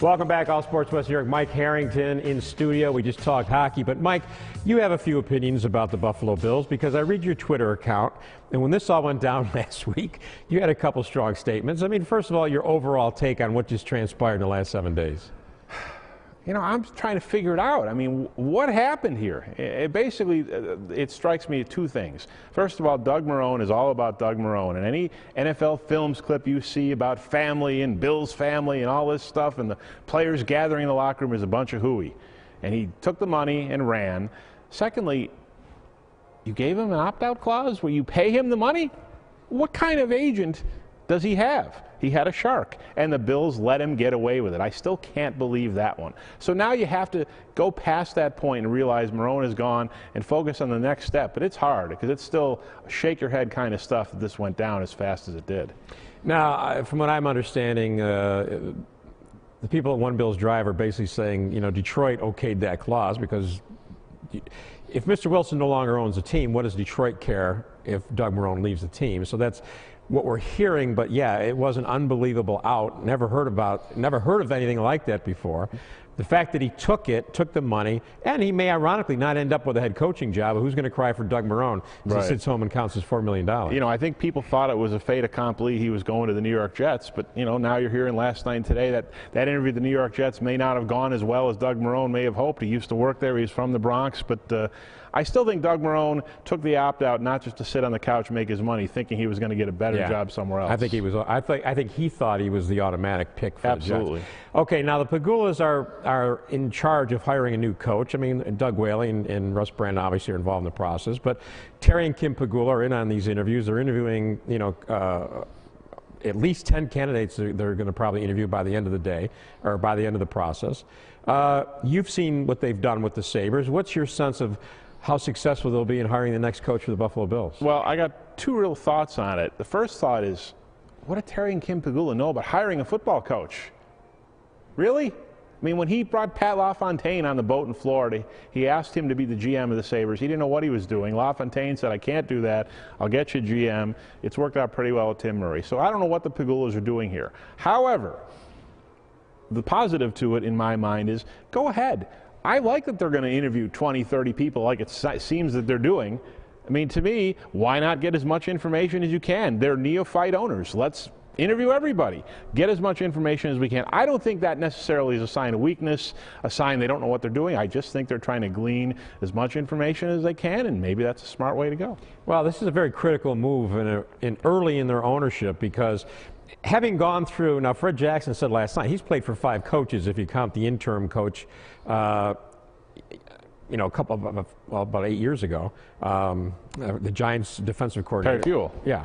Welcome back, All Sports West New York. Mike Harrington in studio. We just talked hockey. But, Mike, you have a few opinions about the Buffalo Bills because I read your Twitter account, and when this all went down last week, you had a couple strong statements. I mean, first of all, your overall take on what just transpired in the last 7 days. You know, I'm trying to figure it out. I mean, what happened here? It strikes me two things. First of all, Doug Marrone is all about Doug Marrone. And any NFL Films clip you see about family and Bill's family and all this stuff and the players gathering in the locker room is a bunch of hooey. And he took the money and ran. Secondly, you gave him an opt-out clause where you pay him the money? What kind of agent does he have? He had a shark, and the Bills let him get away with it. I still can't believe that one. So now you have to go past that point and realize Marrone is gone and focus on the next step. But it's hard because it's still shake your head kind of stuff that this went down as fast as it did. Now, from what I'm understanding, the people at One Bills Drive are basically saying, you know, Detroit okayed that clause because if Mr. Wilson no longer owns the team, what does Detroit care if Doug Marrone leaves the team? So that's what we're hearing, but yeah, it was an unbelievable out. Never heard of anything like that before. The fact that he took the money, and he may ironically not end up with a head coaching job, but who's going to cry for Doug Marrone as he sits home and counts his $4 million? You know, I think people thought it was a fait accompli. He was going to the New York Jets, but, you know, now you're hearing last night and today that interview with the New York Jets may not have gone as well as Doug Marrone may have hoped. He used to work there. He's from the Bronx, but I still think Doug Marrone took the opt-out not just to sit on the couch and make his money, thinking he was going to get a better job somewhere else. I think he was. I think he thought he was the automatic pick for Absolutely. the Jets. Okay, now the Pegulas are in charge of hiring a new coach. I mean, Doug Whaley and Russ Brandon obviously are involved in the process, but Terry and Kim Pegula are in on these interviews. They're interviewing, you know, at least 10 candidates they're going to probably interview by the end of the day or by the end of the process. You've seen what they've done with the Sabres. What's your sense of how successful they'll be in hiring the next coach for the Buffalo Bills? Well, I got two real thoughts on it. The first thought is, what did Terry and Kim Pegula know about hiring a football coach? Really? I mean, when he brought Pat LaFontaine on the boat in Florida, he asked him to be the GM of the Sabres. He didn't know what he was doing. LaFontaine said, I can't do that. I'll get you GM. It's worked out pretty well with Tim Murray. So I don't know what the Pegulas are doing here. However, the positive to it in my mind is, go ahead. I like that they're going to interview 20, 30 people like it seems that they're doing. I mean, to me, why not get as much information as you can? They're neophyte owners. Let's interview everybody. Get as much information as we can. I don't think that necessarily is a sign of weakness, a sign they don't know what they're doing. I just think they're trying to glean as much information as they can, and maybe that's a smart way to go. Well, this is a very critical move early in their ownership because having gone through, now Fred Jackson said last night, he's played for 5 coaches if you count the interim coach, you know, about 8 years ago, the Giants defensive coordinator. Perry Fewell. Yeah.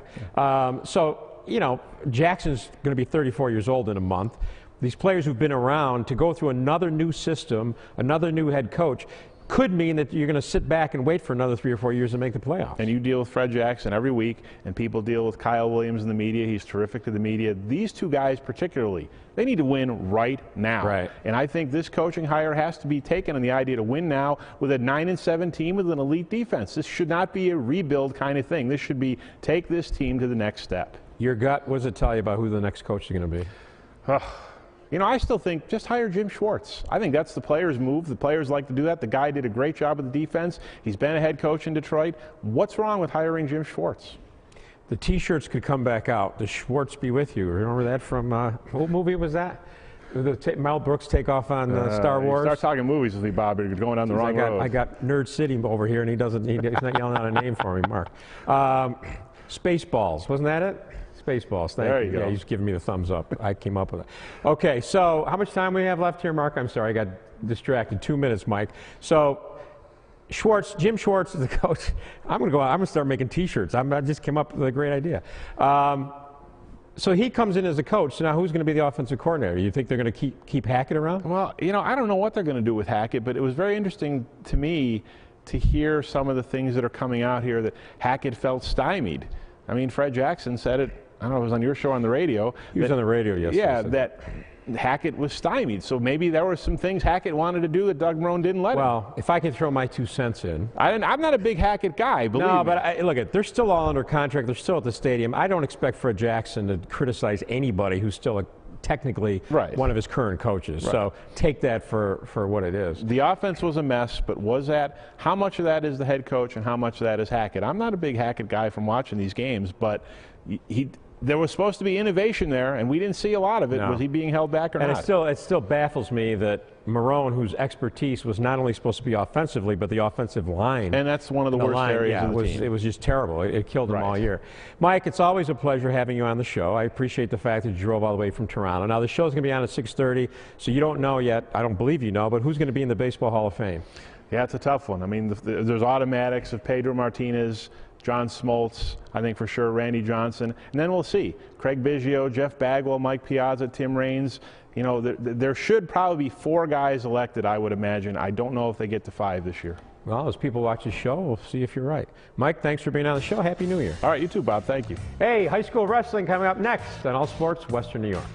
So, you know, Jackson's going to be 34 years old in a month. These players who've been around to go through another new system, another new head coach, could mean that you're going to sit back and wait for another 3 or 4 years to make the playoffs. And you deal with Fred Jackson every week, and people deal with Kyle Williams in the media. He's terrific to the media. These two guys particularly, they need to win right now. Right. And I think this coaching hire has to be taken on the idea to win now with a 9-7 team with an elite defense. This should not be a rebuild kind of thing. This should be take this team to the next step. Your gut, what does it tell you about who the next coach is going to be? You know, I still think just hire Jim Schwartz. I think that's the players' move. The players like to do that. The guy did a great job with the defense. He's been a head coach in Detroit. What's wrong with hiring Jim Schwartz? The T-shirts could come back out. The Schwartz be with you. Remember that from, what movie was that? Mel Brooks take off on Star Wars. Start talking movies with me, Bob. You're going down the wrong road. I got Nerd City over here, and he's not yelling out a name for me, Mark. Spaceballs, wasn't that it? Spaceballs, thank you. There you go. Yeah, he's giving me the thumbs up. I came up with it. Okay, so how much time we have left here, Mark? I'm sorry, I got distracted. 2 minutes, Mike. So Jim Schwartz is the coach. I'm going to go out. I'm going to start making T-shirts. I just came up with a great idea. So he comes in as a coach. So now who's going to be the offensive coordinator? You think they're going to keep Hackett around? Well, you know, I don't know what they're going to do with Hackett, but it was very interesting to me to hear some of the things that are coming out here that Hackett felt stymied. I mean, Fred Jackson said it. I don't know if it was on your show on the radio. He was on the radio yesterday. Yeah, that Hackett was stymied. So maybe there were some things Hackett wanted to do that Doug Marrone didn't let him. Well, if I can throw my 2 cents in. I'm not a big Hackett guy, believe me. No, but look, they're still all under contract. They're still at the stadium. I don't expect Fred Jackson to criticize anybody who's still a technically Right. one of his current coaches. So take that for what it is. The offense was a mess, but how much of that is the head coach and how much of that is Hackett? I'm not a big Hackett guy from watching these games, but there was supposed to be innovation there, and we didn't see a lot of it. No. Was he being held back or And not? it still baffles me that Marrone, whose expertise was not only supposed to be offensively, but the offensive line. And that's one of the worst areas of the team. It was just terrible. It killed them Right. all year. Mike, it's always a pleasure having you on the show. I appreciate the fact that you drove all the way from Toronto. Now, the show's going to be on at 6:30, so you don't know yet. I don't believe you know, but who's going to be in the Baseball Hall of Fame? Yeah, it's a tough one. I mean, there's automatics of Pedro Martinez, John Smoltz, I think for sure Randy Johnson, and then we'll see. Craig Biggio, Jeff Bagwell, Mike Piazza, Tim Raines. You know, there should probably be 4 guys elected, I would imagine. I don't know if they get to 5 this year. Well, as people watch the show, we'll see if you're right. Mike, thanks for being on the show. Happy New Year. All right, you too, Bob. Thank you. Hey, high school wrestling coming up next on All Sports Western New York.